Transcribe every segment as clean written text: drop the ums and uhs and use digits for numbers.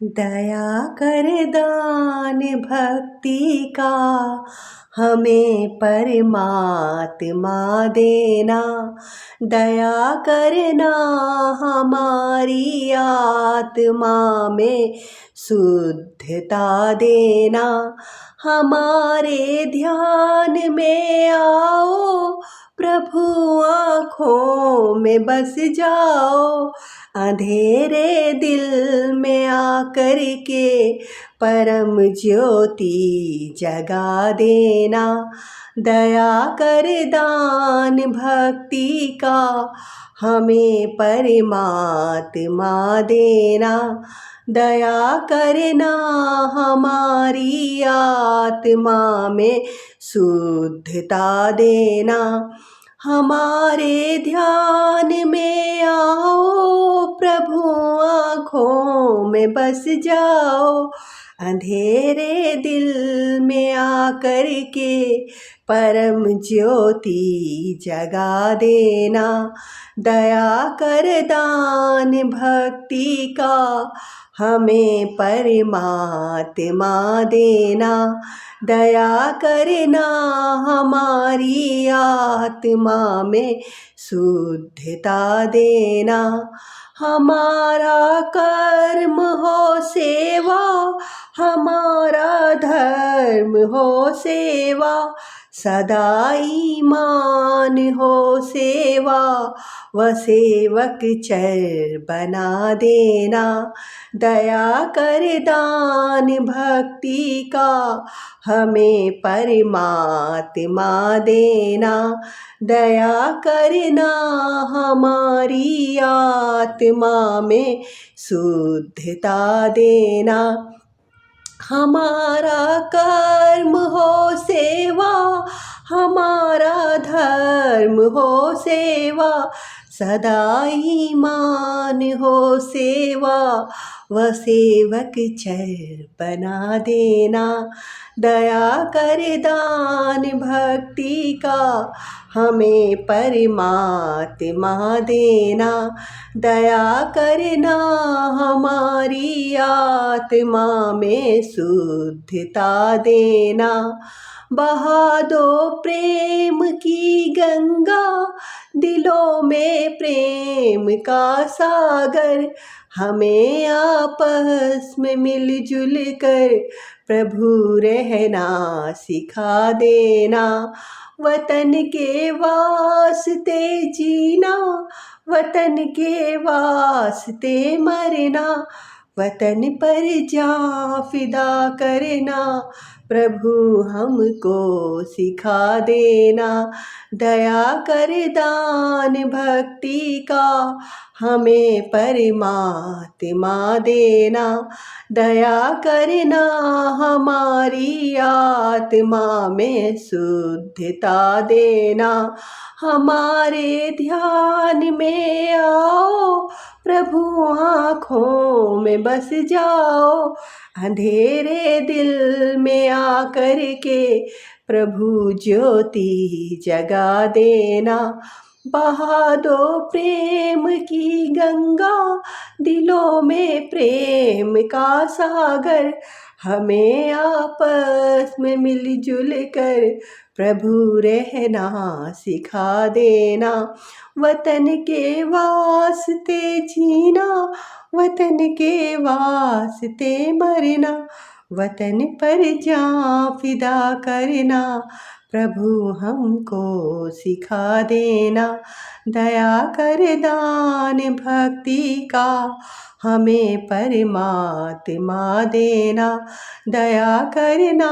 दया कर दान भक्ति का हमें परमात्मा देना। दया करना हमारी आत्मा में शुद्धता देना। हमारे ध्यान में आओ प्रभु, आँखों में बस जाओ। अंधेरे दिल में आकर के परम ज्योति जगा देना। दया कर दान भक्ति का हमें परमात्मा देना। दया करना हमारी आत्मा में शुद्धता देना। हमारे ध्यान में आओ प्रभु, आँखों में बस जाओ। अंधेरे दिल में आकर के परम ज्योति जगा देना। दया कर दान भक्ति का हमें परमात्मा देना। दया करना हमारी आत्मा में शुद्धता देना। हमारा कर्म हो सेवा, हमारा धर्म हो सेवा। सदा ईमान हो सेवा, व सेवक चर बना देना। दया कर दान भक्ति का हमें परमात्मा देना। दया करना हमारी आत्मा में शुद्धता देना। हमारा कर्म हो सेवा, हमारा धर्म हो सेवा। सदा ईमान हो सेवा, व सेवक चर बना देना। दया कर दान भक्ति का हमें परमात्मा देना। दया करना हमारी आत्मा में शुद्धता देना। बहा दो प्रेम की गंगा, दिलों में प्रेम का सागर। हमें आपस में मिलजुल कर प्रभु रहना सिखा देना। वतन के वास्ते जीना, वतन के वास्ते मरना। वतन पर जान फिदा करना प्रभु हमको सिखा देना। दया कर दान भक्ति का हमें परमात्मा देना। दया करना हमारी आत्मा में शुद्धता देना। हमारे ध्यान में आओ प्रभु, आँखों में बस जाओ। अंधेरे दिल में आकर के प्रभु ज्योति जगा देना। बहा दो प्रेम की गंगा, दिलों में प्रेम का सागर। हमें आपस में मिलजुल कर प्रभु रहना सिखा देना। वतन के वास्ते जीना, वतन के वास्ते मरना। वतन पर जान फिदा करना प्रभु हमको सिखा देना। दया कर दान भक्ति का हमें परमात्मा देना। दया करना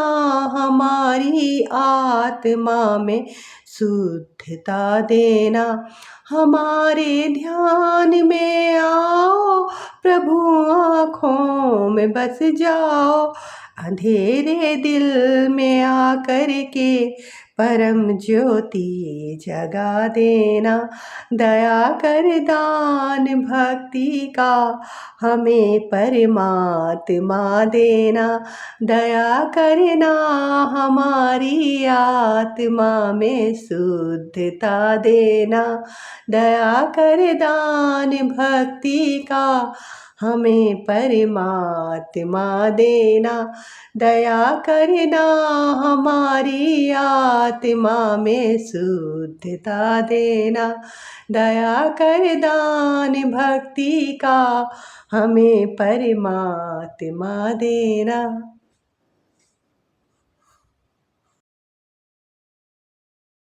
हमारी आत्मा में शुद्धता देना। हमारे ध्यान में आओ प्रभु, आँखों में बस जाओ। अंधेरे दिल में आकर के परम ज्योति जगा देना, दया कर दान भक्ति का हमें परमात्मा देना, दया करना हमारी आत्मा में शुद्धता देना, दया कर दान भक्ति का हमें परमात्मा देना, दया करना हमारी आत्मा में शुद्धता देना, दया कर दान भक्ति का हमें परमात्मा देना।